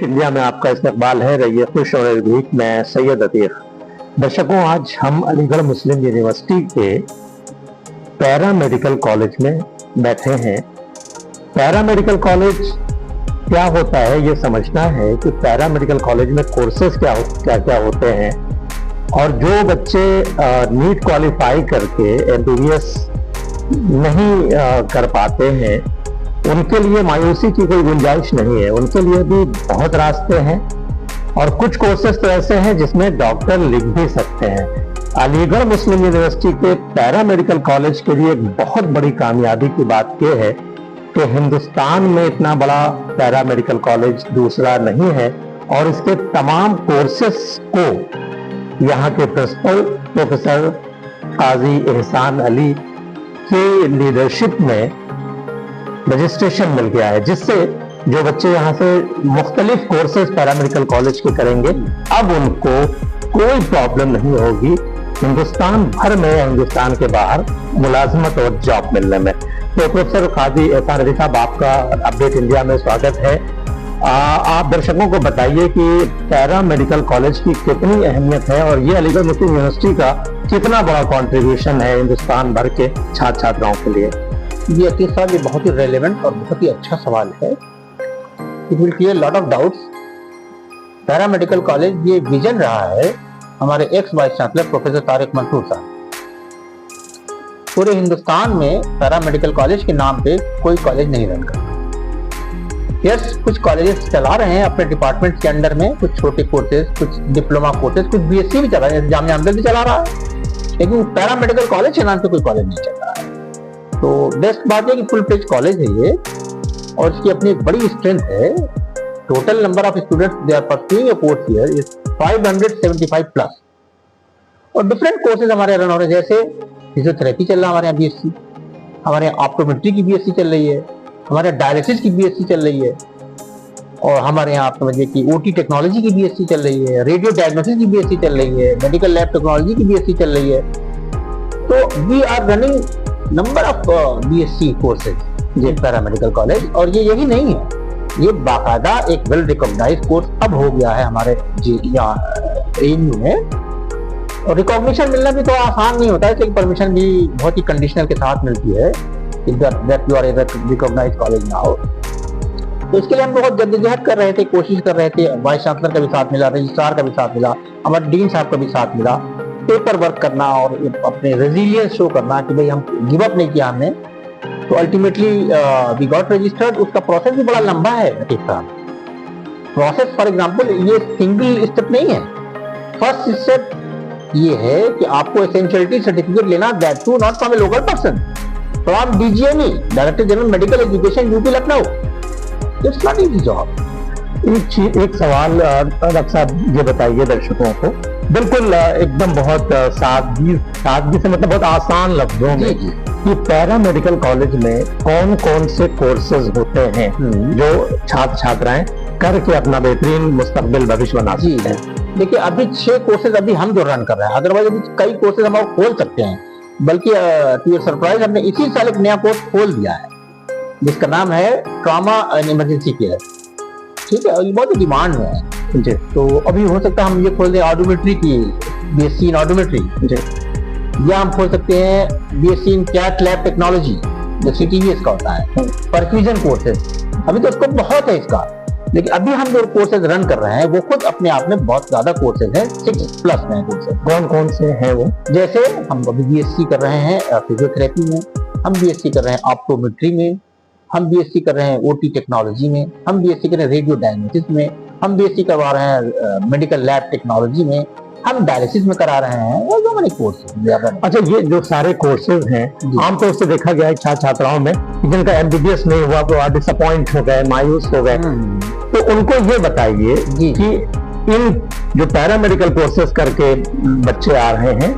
Update India में आपका इस्तकबाल है। रहिए खुश और निर्भीक। मैं सैयद अतीक। दर्शकों, आज हम अलीगढ़ मुस्लिम यूनिवर्सिटी के पैरा मेडिकल कॉलेज में बैठे हैं। पैरा मेडिकल कॉलेज क्या होता है ये समझना है कि पैरा मेडिकल कॉलेज में कोर्सेज क्या होते हैं, और जो बच्चे नीट क्वालिफाई करके एमबीबीएस नहीं कर पाते हैं उनके लिए मायूसी की कोई गुंजाइश नहीं है। उनके लिए भी बहुत रास्ते हैं, और कुछ कोर्सेज तो ऐसे हैं जिसमें डॉक्टर लिख भी सकते हैं। अलीगढ़ मुस्लिम यूनिवर्सिटी के पैरा मेडिकल कॉलेज के लिए एक बहुत बड़ी कामयाबी की बात यह है कि हिंदुस्तान में इतना बड़ा पैरा मेडिकल कॉलेज दूसरा नहीं है, और इसके तमाम कोर्सेज को यहाँ के प्रिंसिपल प्रोफेसर काजी एहसान अली की लीडरशिप में रजिस्ट्रेशन मिल गया है, जिससे जो बच्चे यहाँ से मुख्तलिफ कोर्सेज पैरामेडिकल कॉलेज के करेंगे अब उनको कोई प्रॉब्लम नहीं होगी हिंदुस्तान भर में या हिंदुस्तान के बाहर मुलाजमत और जॉब मिलने में। तो प्रोफेसर काजी एहसान अली साहब, आपका अपडेट इंडिया में स्वागत है। आप दर्शकों को बताइए कि पैरा मेडिकल कॉलेज की कितनी अहमियत है और ये अलीगढ़ मुस्लिम यूनिवर्सिटी का कितना बड़ा कंट्रीब्यूशन है हिंदुस्तान भर के छात्र छात्राओं के लिए। ये अतीक साहब, ये बहुत ही रेलेवेंट और बहुत ही अच्छा सवाल है। It will clear lot of doubts. Para medical college ये विजन रहा है हमारे ex vice chancellor professor Tariq Mansoor साहब। पूरे हिंदुस्तान में पैरा मेडिकल कॉलेज के नाम पे कोई कॉलेज नहीं रन करता। यस, कुछ कॉलेजेस चला रहे हैं अपने डिपार्टमेंट के अंडर में, कुछ छोटे कोर्सेज, कुछ डिप्लोमा कोर्सेज, कुछ बीएससी भी चला रहे हैं, जामिया अहमद भी चला रहा है, लेकिन पैरा मेडिकल कॉलेज के नाम पे कोई कॉलेज नहीं चल रहा है। तो बेस्ट बात है कि फुल फ्लेज कॉलेज है ये, और इसकी अपनी एक बड़ी स्ट्रेंथ है। Total number of students they are pursuing a course here is 575 plus, और डिफरेंट कोर्सेज हमारे रन हो रहे हैं। जैसे फिजियोथेरेपी चल रहा है हमारे यहाँ बीएससी, हमारे यहाँ ऑप्टोमेट्री की बीएससी चल रही है, हमारे यहाँ डायलिसिस की बीएससी चल रही है, और हमारे यहाँ आप समझिए कि ओटी टेक्नोलॉजी की बीएससी चल रही है, रेडियो डायग्नोसिस की बीएससी चल रही है, मेडिकल लैब टेक्नोलॉजी की बीएससी चल रही है। तो we are running number of BSc courses ये पैरा मेडिकल कॉलेज, और ये यही नहीं है, ये बाकायदा एक वेल रिकॉग्नाइज्ड कोर्स अब हो गया है हमारे एएमयू में। और रिकॉग्निशन मिलना भी तो आसान नहीं होता है, इसलिए परमिशन भी बहुत ही कंडीशनल के साथ मिलती है that you are a recognised college now. तो इसके लिए हम बहुत जद्दोजहद कर रहे थे, कोशिश कर रहे थे। वाइस चांसलर का भी साथ मिला, रजिस्ट्रार का भी साथ मिला, हमारे डीन साहब का भी साथ मिला। पेपर वर्क करना और अपने रेजिलियंस शो करना कि भाई हम गिव अप नहीं किया हमने। तो अल्टीमेटली वी गॉट रजिस्टर्ड। उसका प्रोसेस भी बड़ा लंबा है अतीक साहब। प्रोसेस फॉर एग्जांपल ये सिंगल स्टेप नहीं है। फर्स्ट स्टेप ये है कि आपको एसेंशियलिटी सर्टिफिकेट लेना, that too not from a local person, from DGME, director general medical education UP Lucknow. It's not easy job. एक सवाल डॉक्टर साहब ये बताइए दर्शकों को, बिल्कुल एकदम बहुत सादगी से, मतलब बहुत आसान लफ्जों में, कि पैरा मेडिकल कॉलेज में कौन कौन से कोर्सेज होते हैं जो छात्र छात्राएं करके अपना बेहतरीन मुस्तकबिल भविष्य बना सकते हैं। देखिए, अभी 6 कोर्सेज अभी हम जो रन कर रहे हैं, अदरवाइज अभी कई कोर्सेज हम खोल सकते हैं। बल्कि टू योर सरप्राइज हमने इसी साल एक नया कोर्स खोल दिया है जिसका नाम है ट्रॉमा एंड इमरजेंसी केयर। ठीक है, ये बहुत डिमांड में है जी। तो अभी हो सकता है हम ये खोल दें ऑडोमेट्री की बीएससी इन ऑडोमेट्री जी, या हम खोल सकते हैं BSc in cath lab technology जो सीटीवीएस का होता है, परफ्यूजन कोर्सेज। अभी तो स्कोप बहुत है इसका, लेकिन अभी हम जो कोर्सेज रन कर रहे हैं वो खुद अपने आप में बहुत ज्यादा कोर्सेज हैं। 6+ नए कोर्सेज। कौन कौन से हैं वो? जैसे हम अभी बीएससी कर रहे हैं फिजियोथेरेपी में, हम बीएससी कर रहे हैं ऑप्टोमेट्री में, हम बीएससी कर रहे हैं ओटी टेक्नोलॉजी में, हम बीएससी कर रहे हैं रेडियो डायग्नोसिस में, हम बीएससी करवा रहे हैं मेडिकल लैब टेक्नोलॉजी में, हम डायलिसिस में करा रहे हैं, और जो मैंने कोर्सेज। अच्छा, ये जो सारे कोर्सेज हैं आमतौर से देखा गया है छात्र छात्राओं में जिनका एमबीबीएस नहीं हुआ तो डिसअपॉइंट हो गए, मायूस हो गए, तो उनको ये बताइए कि इन जो पैरा मेडिकल कोर्सेज करके बच्चे आ रहे हैं,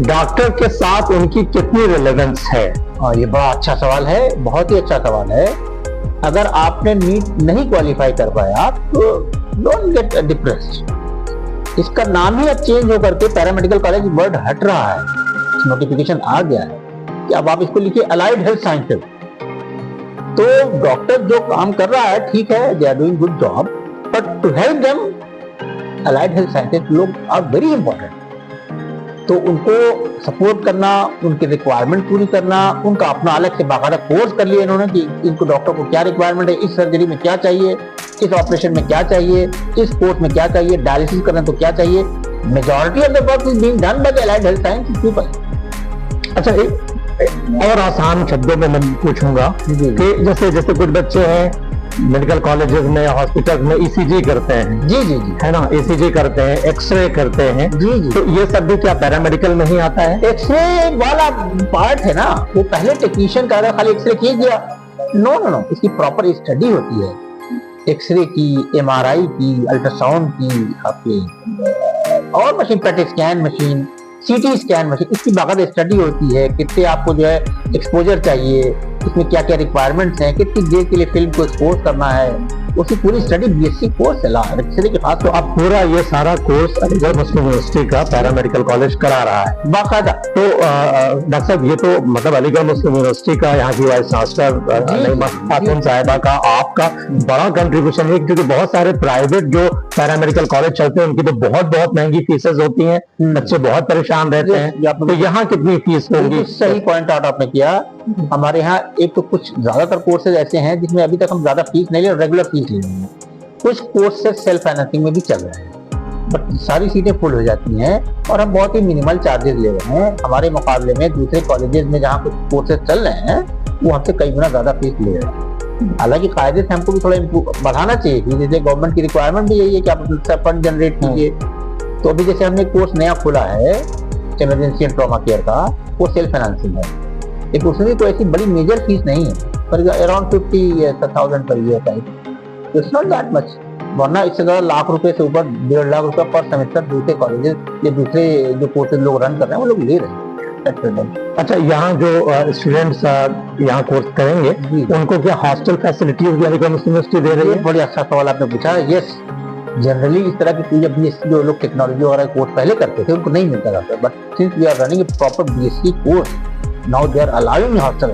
डॉक्टर के साथ उनकी कितनी रिलेवेंस है? ये बड़ा अच्छा सवाल है, बहुत ही अच्छा सवाल है। अगर आपने नीट नहीं क्वालिफाई कर पाया तो डोंट गेट डिप्रेस्ड। इसका नाम ही अब चेंज होकर के पैरा मेडिकल कॉलेज वर्ड हट रहा है, नोटिफिकेशन आ गया है कि अब आप इसको लिखिए अलाइड हेल्थ साइंसेज। तो डॉक्टर जो काम कर रहा है ठीक है, they are doing good job, but to help them allied health scientist लोग आर वेरी इंपॉर्टेंट। तो उनको सपोर्ट करना, उनकी रिक्वायरमेंट पूरी करना, उनका अपना अलग से बाकायदा कोर्स कर लिया इन्होंने कि इनको डॉक्टर को क्या रिक्वायरमेंट है, इस सर्जरी में क्या चाहिए, इस ऑपरेशन में क्या चाहिए, इस कोर्स में क्या चाहिए, डायलिसिस करना तो क्या चाहिए। Majority of the work is being done by the allied health science people. अच्छा, एक और आसान शब्दों में मैं पूछूंगा कि जैसे जैसे कुछ बच्चे हैं मेडिकल कॉलेजेस में या हॉस्पिटल्स में ईसीजी करते हैं, जी जी जी, है ना, ईसीजी करते हैं, एक्सरे करते हैं, जी जी, तो ये सब भी क्या पैरामेडिकल में ही आता है? एक्सरे वाला पार्ट है ना, वो पहले टेक्नीशियन का था, खाली एक्सरे किया गया। नो नो नो, इसकी प्रॉपर स्टडी होती है एक्सरे की, एमआरआई की, अल्ट्रासाउंड की, आपके और machine, PET scan machine, CT scan machine, इसकी बाकायदा स्टडी होती है। कितने आपको जो है एक्सपोजर चाहिए, इसमें क्या क्या रिक्वायरमेंट्स हैं, कितनी देर के लिए फिल्म को एक्सपोज करना है, उसकी पूरी स्टडी बीएससी कोर्स चला एक्सरे के खास। तो अब पूरा ये सारा कोर्स अलीगढ़ मुस्लिम यूनिवर्सिटी का पैरामेडिकल कॉलेज करा रहा है बाकायदा। तो डॉक्टर साहब, ये तो मतलब अलीगढ़ मुस्लिम यूनिवर्सिटी का, यहाँ की वाइस चांसलर नईमा खातून साहिबा का, आपका बड़ा कंट्रीब्यूशन है, क्योंकि बहुत सारे प्राइवेट जो पैरामेडिकल कॉलेज चलते हैं उनकी तो बहुत बहुत महंगी फीसेस होती हैं, बच्चे बहुत परेशान रहते हैं। तो यहाँ कितनी फीस होगी? सही पॉइंट आउट आपने किया। हमारे यहाँ एक तो कुछ ज्यादातर कोर्सेज ऐसे हैं जिसमें अभी तक हम ज्यादा फीस नहीं ले, रेगुलर फीस ले रहे हैं। कुछ कोर्सेज सेल्फ फाइनेंसिंग में भी चल रहे हैं, बट सारी सीटें फुल हो जाती हैं और हम बहुत ही मिनिमल चार्जेस ले रहे हैं। हमारे मुकाबले में दूसरे कॉलेजेस में जहाँ कुछ कोर्सेज चल रहे हैं वो हमसे कई गुना ज्यादा फीस ले रहे हैं। हालांकि कायदे से हमको भी थोड़ा बढ़ाना चाहिए कि जैसे गवर्नमेंट की रिक्वायरमेंट भी यही है कि आप फंड जनरेट कीजिए। तो अभी जैसे हमने कोर्स नया खोला है इमरजेंसी एंड ट्रॉमा केयर का, वो सेल्फ फाइनेंसिंग है, लेकिन उसमें भी कोई ऐसी बड़ी मेजर फीस नहीं है, पर अराउंड 50,000 पर ईयर का, इट्स नॉट दैट मच। वरना इससे ज्यादा लाख रुपए से ऊपर 1.5 लाख रुपए पर सेमेस्टर दूसरे कॉलेजेस या दूसरे जो कोर्सेज लोग रन कर रहे हैं वो लोग ले रहे हैं। अच्छा, यहाँ जो स्टूडेंट्स यहाँ कोर्स करेंगे उनको क्या हॉस्टल फैसिलिटीज भी अलीगढ़ मुस्लिम यूनिवर्सिटी दे रही है? बड़ी अच्छा सवाल आपने पूछा। यस, जनरली इस तरह की चीजें बीएससी जो लोग टेक्नोलॉजी वगैरह कोर्स पहले करते थे उनको नहीं मिलता था, but since we are running a proper BSc course now they are allowing hostel,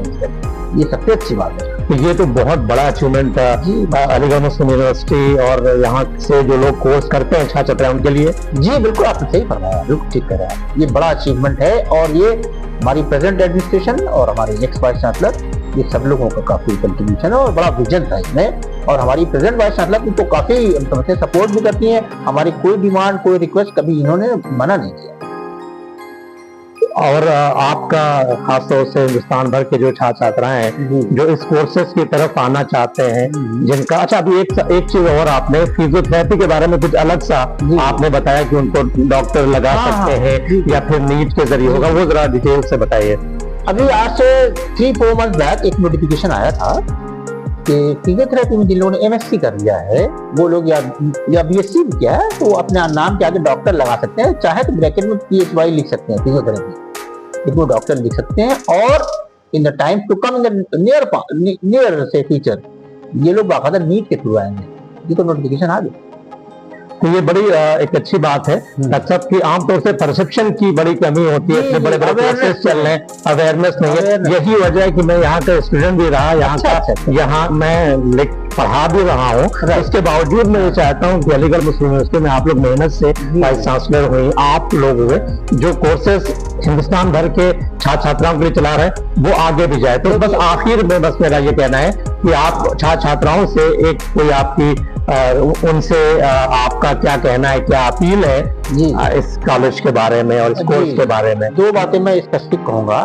ये सबसे अच्छी बात है। तो ये तो बहुत बड़ा अचीवमेंट है अलीगढ़ मुस्लिम यूनिवर्सिटी और यहाँ से जो लोग कोर्स करते हैं छात्र छात्राएं उनके लिए। जी बिल्कुल, आपने सही फरमाया, बिल्कुल ठीक कर रहे हैं। ये बड़ा अचीवमेंट है और ये हमारी प्रेजेंट एडमिनिस्ट्रेशन और हमारे नेक्स्ट वाइस चांसलर, ये सब लोगों का काफी कंट्रीब्यूशन है और बड़ा विजन था इसमें। और हमारी प्रेजेंट वाइस चांसलर उनको काफी समझते सपोर्ट भी करती हैं। हमारी कोई डिमांड, कोई रिक्वेस्ट कभी इन्होंने मना नहीं किया। और आपका खासतौर से हिंदुस्तान भर के जो छात्र छात्राएं हैं जो इस कोर्सेज की तरफ आना चाहते हैं, जिनका, अच्छा अभी एक चीज और, आपने फिजियोथेरेपी के बारे में कुछ अलग सा आपने बताया कि उनको डॉक्टर लगा सकते हैं या फिर नीट के जरिए होगा, वो जरा डिटेल से बताइए। अभी आज से 3-4 मंथ बैक एक नोटिफिकेशन आया था कि फिजियोथेरेपी में जिन लोगों ने एमएससी कर लिया है वो लोग या बीएससी भी किया है तो अपने नाम के आगे डॉक्टर लगा सकते हैं, चाहे तो ब्रैकेट में PHY लिख सकते हैं फिजियोथेरेपी, वो डॉक्टर लिख सकते हैं। और in the time to come in the near से फ्यूचर ये लोग बाकायदा नीट के थ्रू आएंगे। ये तो नोटिफिकेशन आ गया। तो ये बड़ी एक अच्छी बात है मतलब कि आमतौर से परसेप्शन की बड़ी कमी होती है, इतने बड़े बड़े कोर्सेज चल रहे हैं, अवेयरनेस नहीं है। यही वजह है कि मैं यहाँ का स्टूडेंट भी रहा, यहाँ मैं पढ़ा भी रहा हूँ, इसके बावजूद मैं ये चाहता हूँ कि अलीगढ़ मुस्लिम यूनिवर्सिटी में आप लोग मेहनत से वाइस चांसलर हुई, आप लोग हुए, जो कोर्सेज हिंदुस्तान भर के छात्र छात्राओं के लिए चला रहे हैं वो आगे भी जाए। तो बस आखिर में बस मेरा ये कहना है कि आप छात्र छात्राओं से एक कोई आपकी उनसे आपका क्या कहना है, क्या अपील है इस कॉलेज के बारे में और इस कोर्स के बारे में? 2 बातें मैं स्पेसिफिक कहूंगा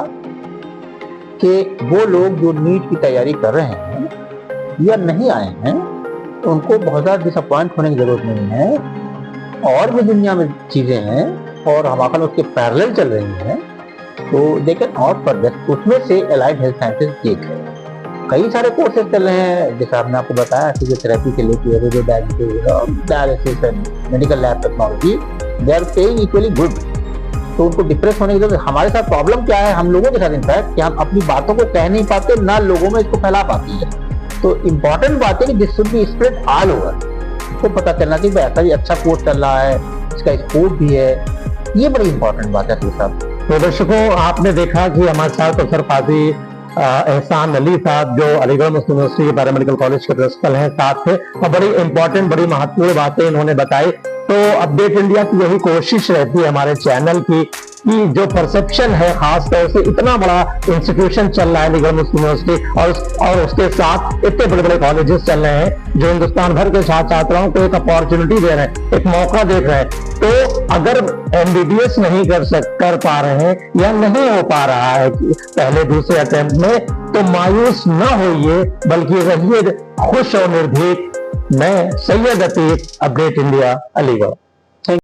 कि वो लोग जो नीट की तैयारी कर रहे हैं या नहीं आए हैं उनको बहुत ज्यादा डिसअपॉइंट होने की जरूरत नहीं है। और भी दुनिया में चीजें हैं और हमारे उसके पैरेलल चल रही हैं, तो they can opt for that. उसमें से अलाइड हेल्थ साइंसेज एक है। कई सारे कोर्सेज चल रहे हैं, जैसे आपने आपको बताया फिजियोथेरेपी के लिए, radio dialysis and medical lab technology, they are paying equally good. तो उनको डिप्रेस होने की जरूरत। हमारे साथ प्रॉब्लम क्या है, हम लोगों के साथ इनफैक्ट, कि हम अपनी बातों को कह नहीं पाते, ना लोगों में इसको फैला पाती है। तो इम्पोर्टेंट बात है कि this should be spread all over. इसको पता चलना चाहिए कि ऐसा भी अच्छा कोर्स चल रहा है, इसका स्कोप भी है, ये बड़ी इंपॉर्टेंट बात है साहब। तो दर्शकों, आपने देखा कि हमारे साथ प्रोफेसर फाजी एहसान अली साहब जो अलीगढ़ मुस्लिम यूनिवर्सिटी पैरामेडिकल कॉलेज के प्रिंसिपल हैं साथ थे, और बड़ी इंपॉर्टेंट बड़ी महत्वपूर्ण बातें इन्होंने बताई। तो अपडेट इंडिया की यही कोशिश रहती है हमारे चैनल की कि जो परसेप्शन है खास तौर से इतना बड़ा इंस्टीट्यूशन चल रहा है अलीगढ़ मुस्लिम यूनिवर्सिटी और उसके साथ इतने बड़े बड़े कॉलेजेस चल रहे हैं जो हिंदुस्तान भर के छात्र छात्राओं को एक अपॉर्चुनिटी दे रहे हैं, एक मौका देख रहे हैं। तो अगर एमबीबीएस नहीं कर पा रहे हैं या नहीं हो पा रहा है पहले दूसरे अटेम्प्ट में, तो मायूस न होइए बल्कि रहिए खुश और निर्भीक। मैं सैयद अतीक, अपडेट इंडिया, अलीगढ़।